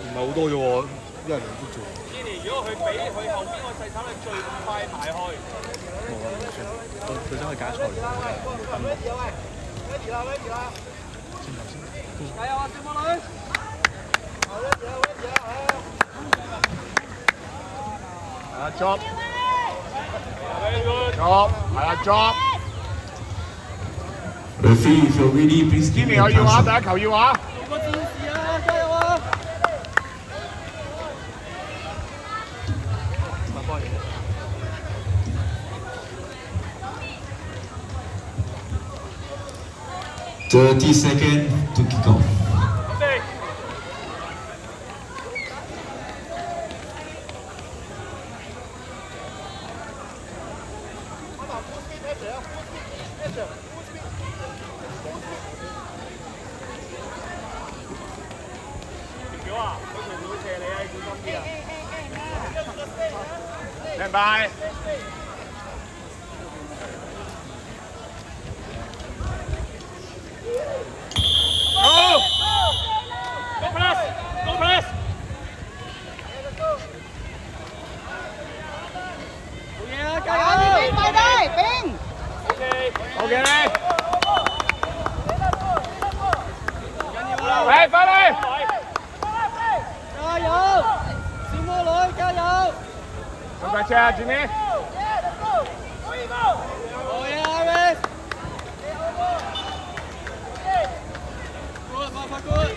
唔係好多啫喎，一人兩幅啫喎。如果佢俾佢後邊個細手咧最快排開。冇啊，唔算。佢想去解賽。加油啊，小魔女！Job，係啊 ，Job。Referee, if you're ready, please give me a 我要啊，第 thumbs 一球要啊！做個戰士啊，加油啊！30 seconds to kick off. 明白。Go press! Go press! 好嘢啊！加油！快啲，冰！ OK， 緊要啦！嚟快啲！加油！小魔女加油！快車啊，Jimmy！好嘢 ，Iris！ Good， 快 good！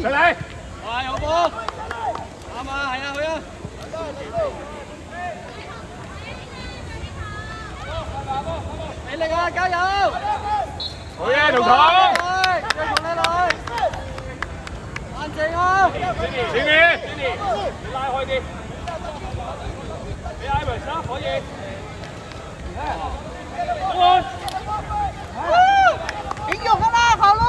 上嚟！係好波！啱啊，係啊，去啊！俾力啊，加油！好嘢，同佢！繼續你女！冷靜啊！Jimmy！你拉開啲，俾 Iris 啦，可以。冰用㗎啦，好路！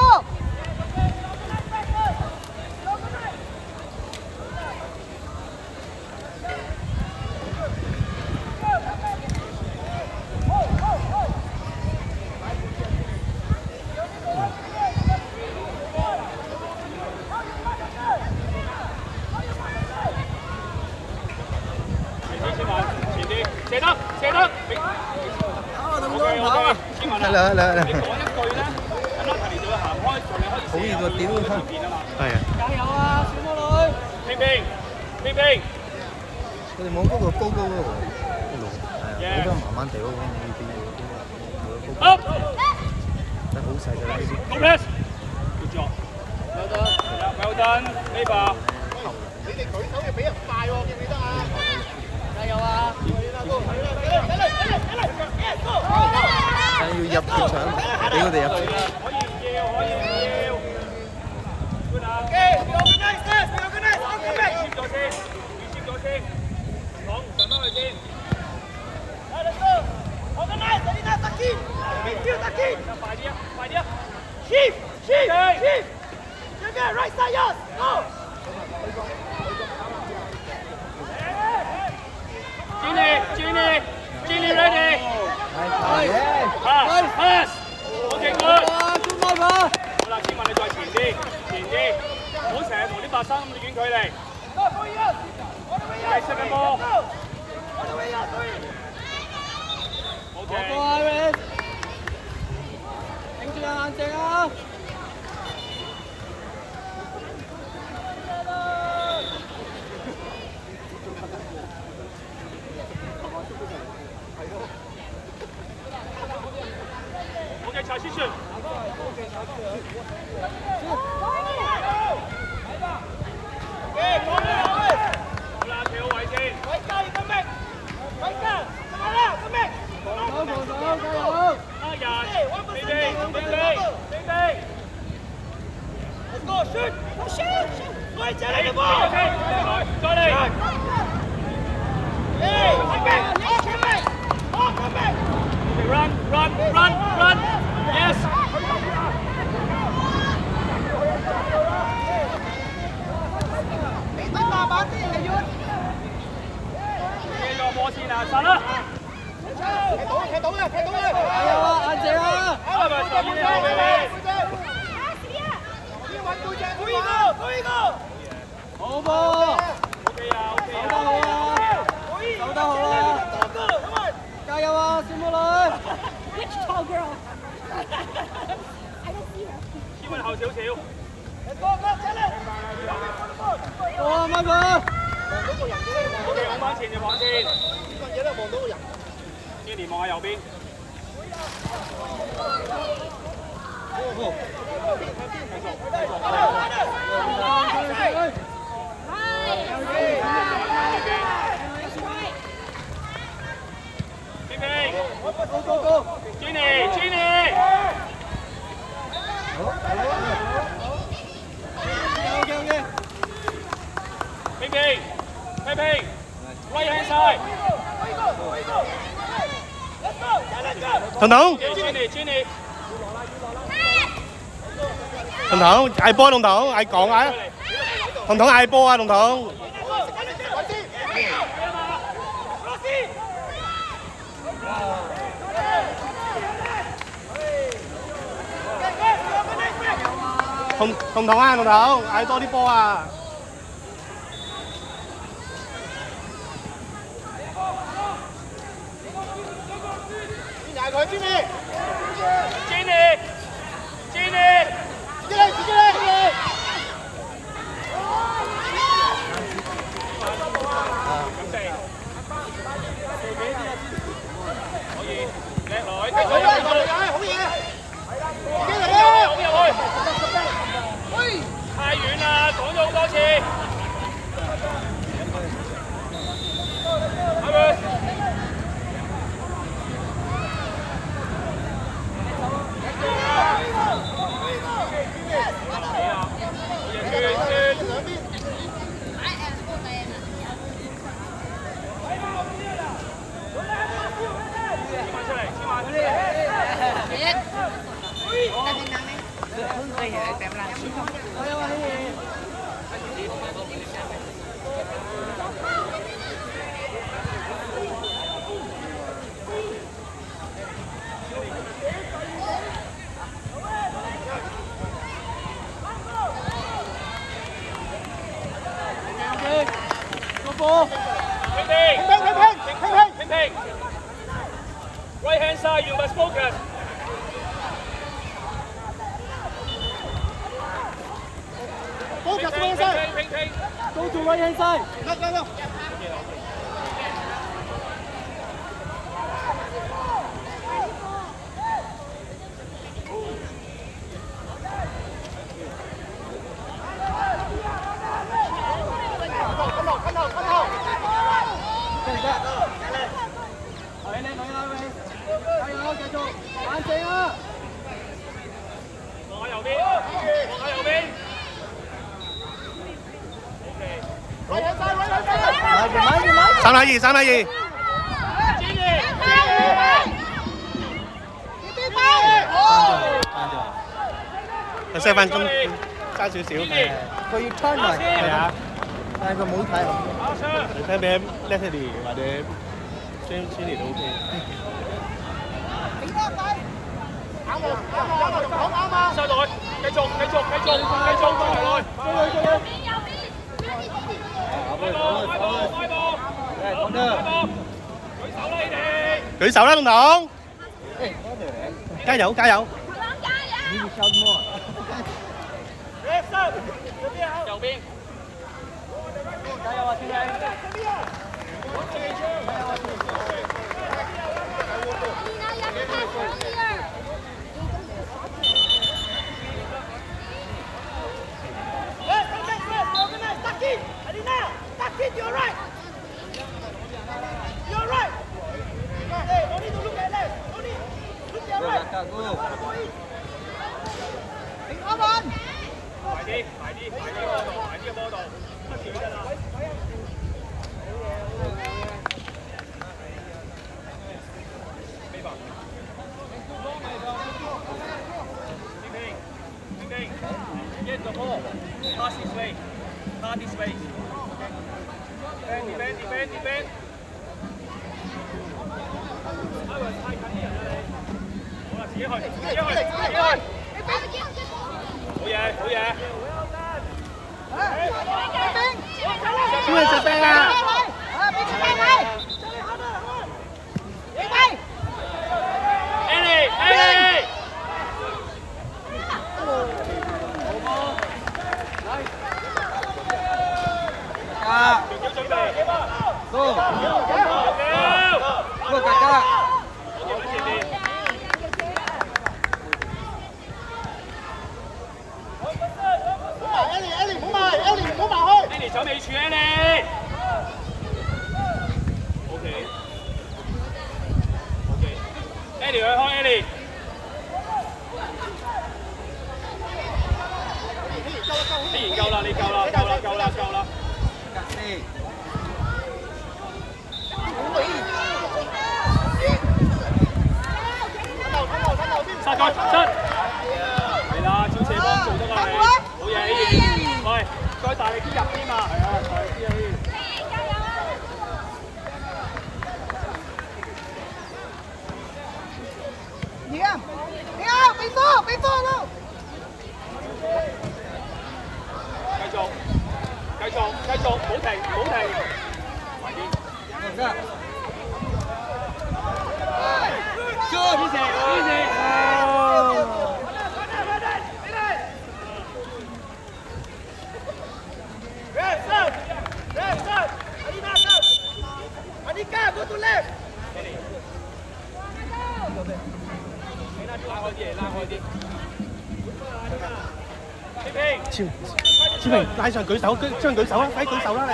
得啦得啦。你講一句咧，咁阿提就會行開，就你可以好易個屌！係啊。加油啊，小魔女！平平，平平。佢哋冇嗰個高嗰個路，係啊，好多慢慢地嗰個呢啲嘢，好。但係好細嘅呢啲。Go press。Good job。Well done，呢把。你哋舉手要俾人快喎，記唔記得啊？加油啊！但係要入片場，俾佢哋入。可以要，可以要。Good 啊。接咗先，接咗先。講上翻去先。快啲啊！快啲啊 ！Shift! Right side, yes! Go! Jenny, ready? Pass! OK, good. 好啦，千萬你再前啲，唔好成日同啲白生咁遠距離。繼續嘅波。OK。頂住啊，冷靜啊！OK， transition。好啦，企好位先。加人，你哋。Let's go, shoot! Shoot! 快啲嚟個波！再嚟！Run! Yes! 你對慢慢啲，你要。呢個波先啊，殺啦！你油啊，小魔女！Which tall girl? I don't see her. 天運後少少。哇，Michael！O.K. 往翻前就往前。呢份嘢咧望到個人。先連望下右邊。Jenny，平平 ，right hand side， 彤彤， Jenny， 彤彤嗌波，彤彤嗌講啊，彤彤嗌波啊，彤彤。彤彤啊，彤彤嗌多啲波啊！捱佢，Jenny，自己嚟。可以，叻女，繼續好嘢，太遠啦，講咗好多次。平 ，right hand side you must focus。平 ，Go to right hand side。3-2，3-2。有4分鐘，爭少少。佢要 turn 嚟。係啊，但係佢冇睇落。你睇俾 Leslie 或者 Jenny 都 OK。收隊，繼續過來。舉手啦，彤彤！加油，加油！右邊。加油啊，天氣！You're right. You're right. Hey, don't need to look at left. Don't need. Look at right. Đừng có bên. 快啲個波度，不條真啦。平 ，get the ball, pass this way, pass this way. Defend。太近啲人啦你。好啦，自己去。好嘢。邊個食病啊？Đi bay. 殺佢出，係啦，照射幫做得啦你，好嘢希賢，喂，再大力啲入啲嘛，係啊，大力啲啊希賢。俾多咯。繼續，唔好停，快啲。Anika, go to left. 拉開啲。超明拉上舉手，將舉手啊！快舉手啦你！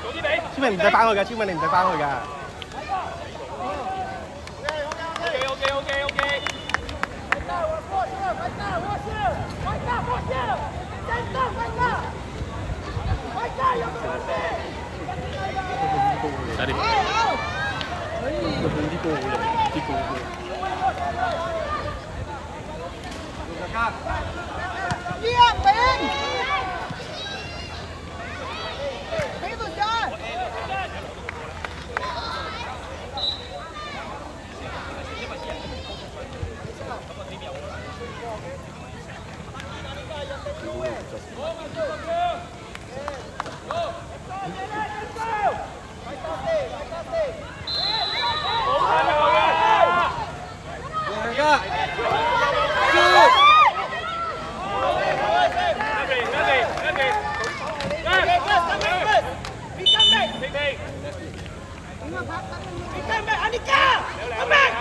早啲俾。超明唔使翻去㗎，超明你唔使翻去㗎。OK。睇你。佢冇啲波嘅，啲波。俾到咗。Anika, come back.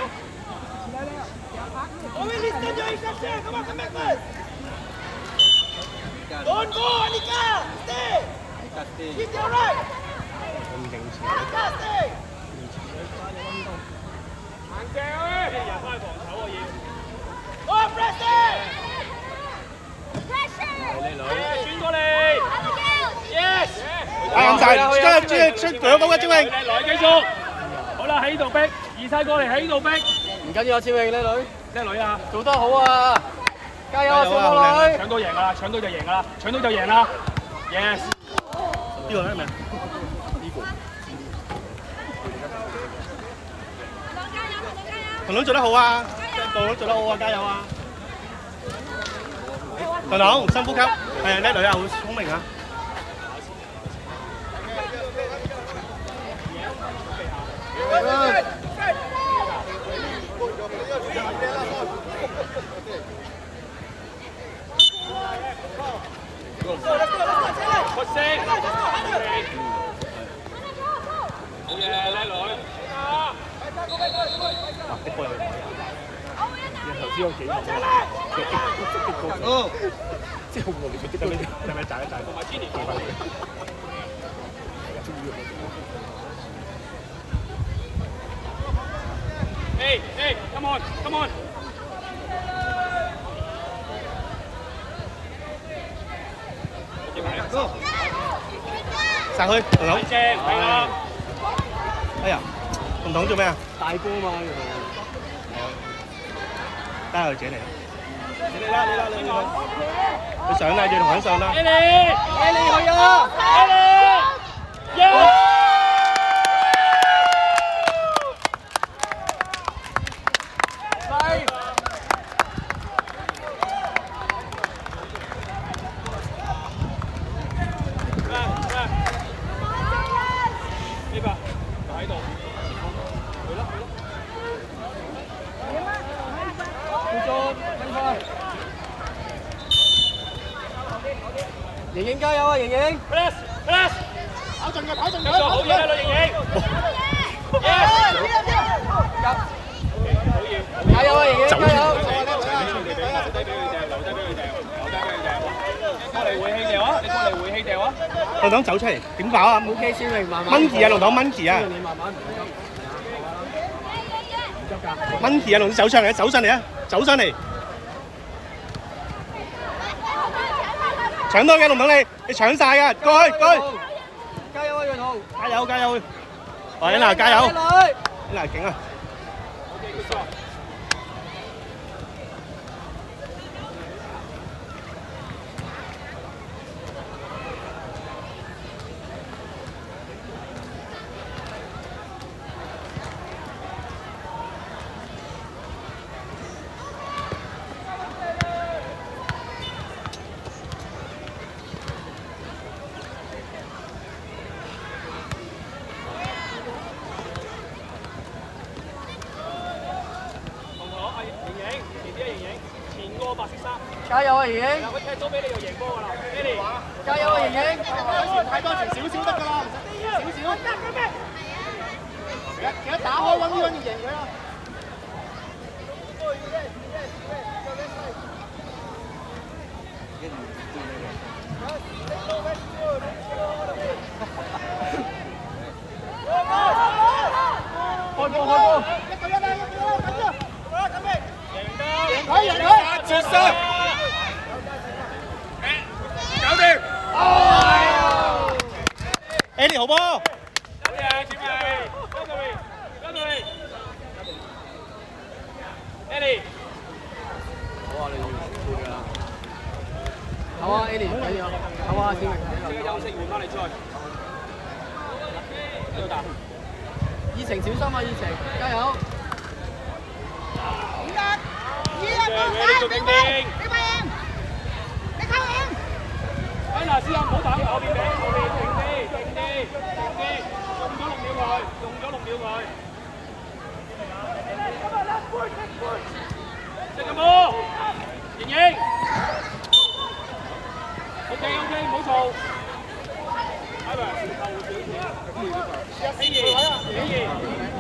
Owen, listen your instruction. Come on, come back first. Don't go, Anika. Stay. Keep your right. Anika, stay. 行鏡啊！入翻防守啊要。Oh, press it. 轉過嚟。Yes。啱晒，出腳到嘅超明。來繼續。好啦，喺呢度逼，移晒過嚟喺呢度逼。唔緊要啊，超明叻女，叻女啊！做得好啊！加油啊，小魔女！搶到贏㗎啦！搶到就贏㗎啦！搶到就贏啦 ！Yes。呢個係咪？騰龍做得好啊！導龍做得好啊！加油啊！騰龍深呼吸，係叻女啊，好聰明啊！出聲！好嘢，叻女！啲波有嚟頭先有幾個即係好無聊嘅，係咪賺一賺？同埋Jenny做埋。Hey, come on！殺佢，騰龍。正，係啦。哎呀，彤彤做咩啊？大波嘛，加油，姐嚟。你啦！佢上啦，要同佢上啦。Ellie 去啊 ！Ellie，yes！盈盈加油啊！盈盈 ，press，跑盡嘅，好嘢啦，盈盈。加油啊！盈盈加油！留低俾佢哋，過嚟回氣掉啊！你過嚟回氣掉啊！龍堂走出嚟，點跑啊？OK，超明慢慢。蚊字啊，龍堂蚊字啊！你慢慢。蚊字啊，龍走上嚟，走上嚟啊，走上嚟！搶到嘅龍堂你搶晒㗎，過去。加油加油！喂，Anna加油！Anna勁啊！ OK， good job。加油啊，盈盈！佢踢咗俾你就贏波㗎啦 ，Eddie。加油啊，盈盈！睇多時少少得㗎啦，少少。記得打開揾呢樣要贏佢啦。開波！一個一啦，緊要！贏佢！絕殺！ Eddie 好波！好嘢，前面，跟住，Eddie。好啊，Eddie，緊要！好啊，小明。呢個休息換翻嚟再。喺度打。依晴小心啊，依晴，加油！嗱，試下唔好打後邊俾，後邊靜啲，用咗6秒佢，即咁波，盈盈 ，OK， 唔好嘈，後少少，起義，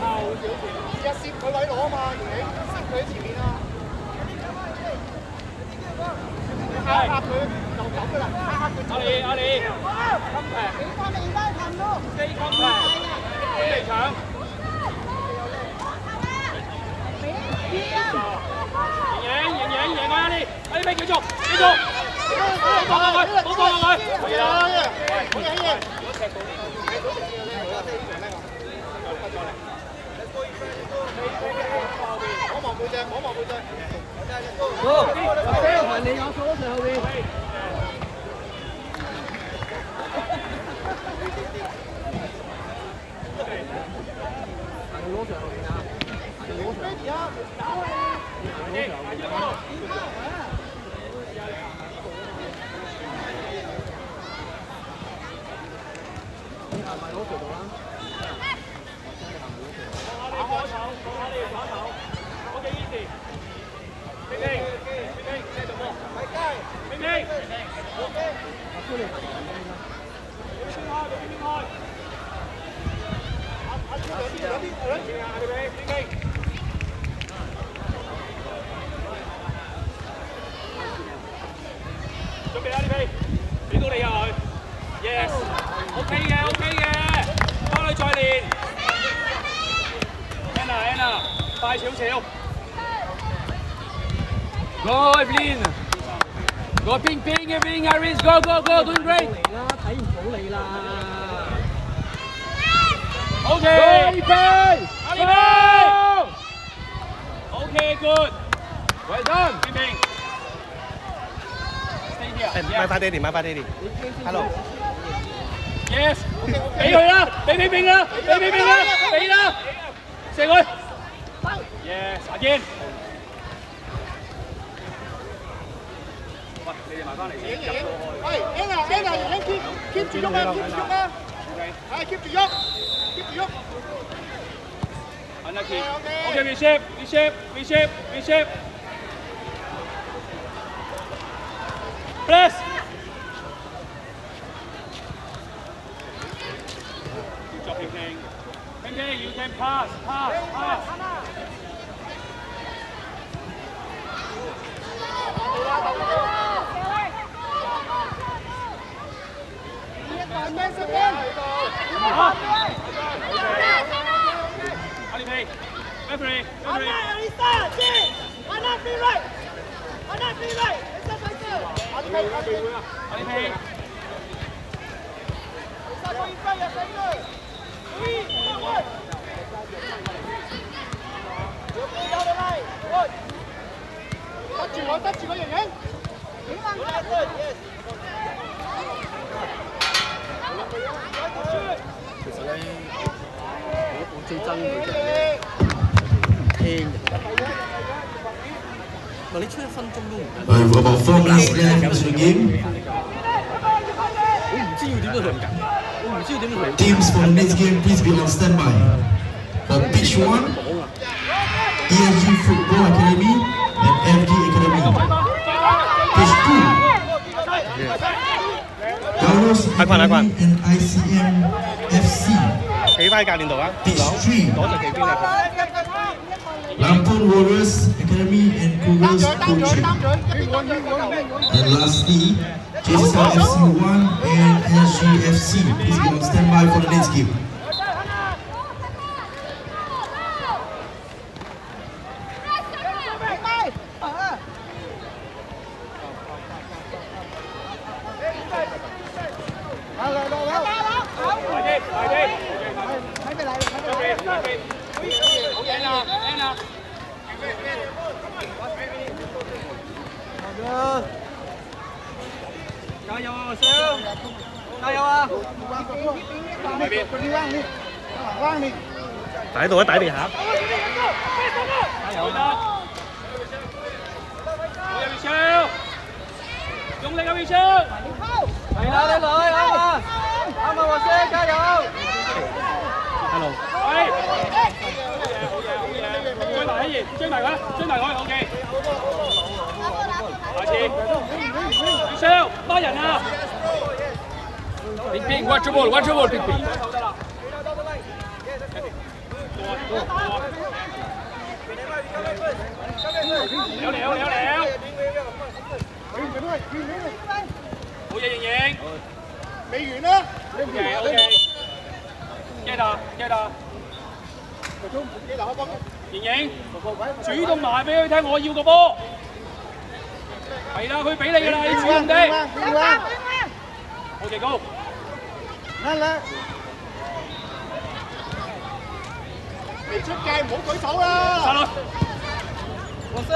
後少少，試下攝佢位攞啊嘛，盈盈，攝佢喺前面啊。壓佢就走㗎啦，阿里，襟平，飛襟平，嚟搶，盈盈啊阿里俾繼續，冇放落佢，係啦，好嘢！摸望背脊。好，阿聲同你有數喺後邊。攞上後邊啊！攞準備啦，呢邊俾到你啊佢 ，yes，OK 嘅，幫佢再練 ，Anna， 快少少 Go Evelyn Go ping Evelyn Iris Go doing great 嚟啦，睇唔到你啦。 ，OK， 阿里，OK good， Well done 邊邊 ，stay here，買快爹哋 ，Hello。 yes， 俾佢啦，俾啦，俾啦，射佢 ，yes， 阿堅。 喂，你哋埋翻嚟先，入到去。喂 ，Anna， 盈盈 keep 住喐啊 ，係 keep 住喐。OK， reshape。Press。Good job，平平 ，you can pass。阿里皮 ，referee。阿里皮。得住個盈盈。其實咧，我最憎佢就係聽人。嗱，你出1分鐘都唔緊。With about 4 minutes left in the game. 我唔知要點樣去緊，我唔知要點樣去。Teams for the next game, please be on standby. For pitch 1, ESG Football Academy and FG Academy. Pitch 2, Carlos Academy and ICM FC. 企翻喺教練度啊！ Pitch 3, 攞隻旗邊啊！ Lampung Warriors Academy and Cougars Coaching. And lastly, JSL FC1 and SGFC. Please be on standby for the next game.加油啊，小！加油啊！擺度啊，擺地下。加油啦！好有超，用力啊，超！係啦，你來啱啊！啱啊，華師，加油！ Hello。喂！追埋起熱，追埋佢，追埋佢，OK。下次，超，孖人啊！ Big Ping, watch your ball, Big Ping. 了了了了！好嘢，盈盈。未完啦。OK OK。get 啊 get 啊！盈盈，主動埋俾佢聽，我要個波。係啦，佢俾你㗎啦，你主動啲。OK go。啱啦。未出界唔好舉手啦。殺落。華少，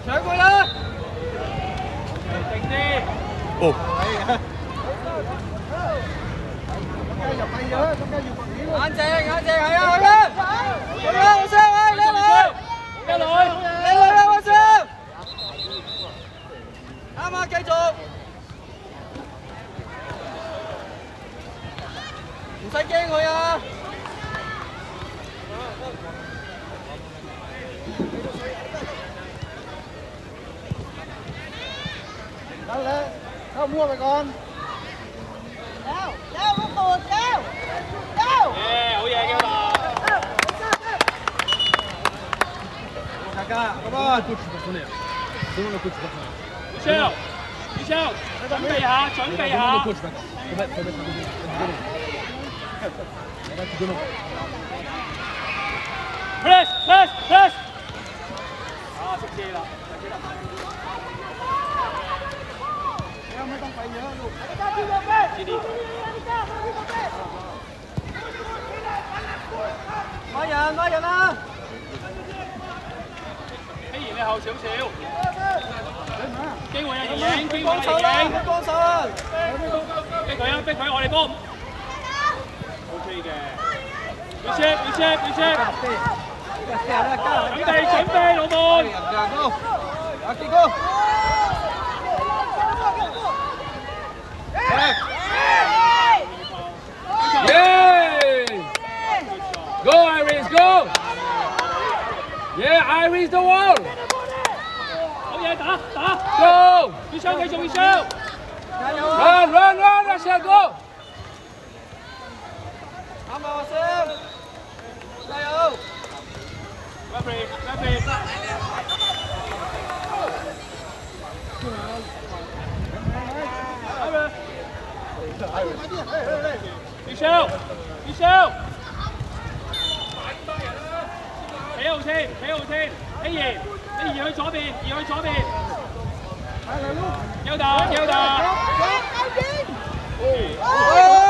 搶佢啦！定啲。哦。眼睛，係啊，去啦！去啦，華少，喂，你來！一來，你來啦，華少！啱啊，繼續。 唔使驚佢啊！得啦，偷摸咪講。好嘢，叫啦！大家，咁啊！Michelle，準備下。Press！啊，識嘢啦。買人啊！希然你後少少。機會啊，盈盈，機會啊，盈盈，幫手啊！逼佢，我哋幫。OK 嘅。Recheck。準備，老妹。阿傑哥。Yeah! Go, Iris, go! Yeah, Iris the wall! 好嘢，打！ Go! Michelle，繼續 Michelle。 Run, Rachel, go! 啱啊，華少！加油！ Referee。Michelle，企後先，希然，你移去左邊，哦